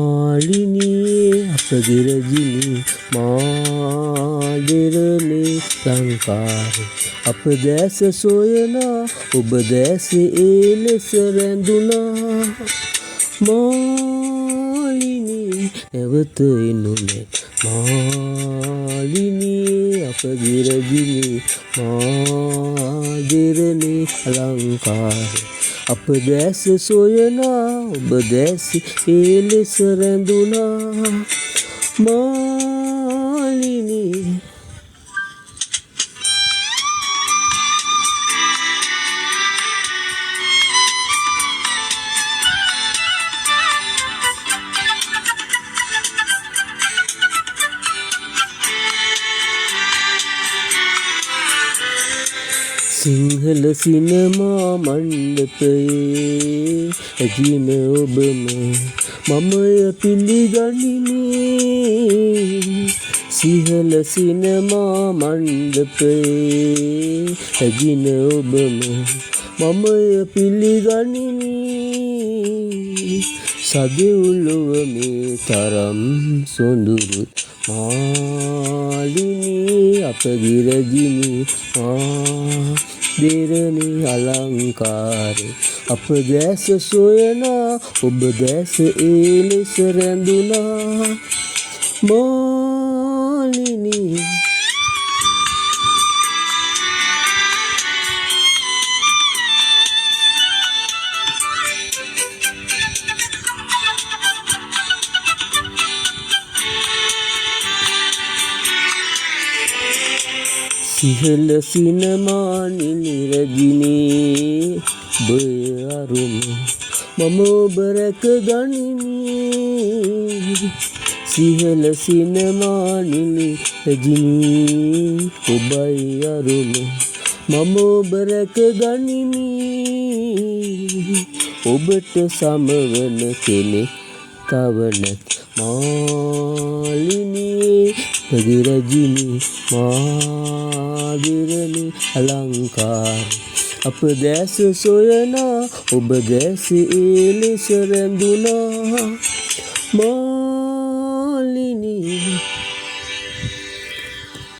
මාලිනී අපගේ රජිනී මාදරනේ ලංකාවේ අප දැස සොයනා ඔබ දැස ඒ ලෙස රැඳුනා මාලිනී නැවත එනුනේ මාලිනී අපගේ රජිනී මාදරනේ ලංකාවේ අප දැස සොයනා ඔබ දැස ඒ ලෙස රැඳුනා මාලිනී සිංහල සිනමා මණ්ඩපයේ ඇදින ඔබම මමය පිළිගනිමි සිංහල සිනමා මණ්ඩපයේ ඇදින ඔබම මමය පිළිගනිමි සදෙව්ලොව මේ තරම් සොඳුරු මාලිනී අපගේ රජිනී මාදරනේ අලංකාරේ අප දැස සොයනා ඔබ දැස ඒ ලෙස රැඳුනා මාලිනී සිහල සිනමා නිරජිනී බය අරුම මම ඔබ රැක ගනිමි සිහල සිනමා නිරජිනී ඔබයි අරුම මම ඔබ රැක ගනිමි ඔබට සමවන කෙනෙක් තව නැත් මාලිනී අපගේ රජිනී මාදරනේ අලංකාරේ අප දැස සොයනා ඔබ දැස ඒ ලෙස රැඳුනා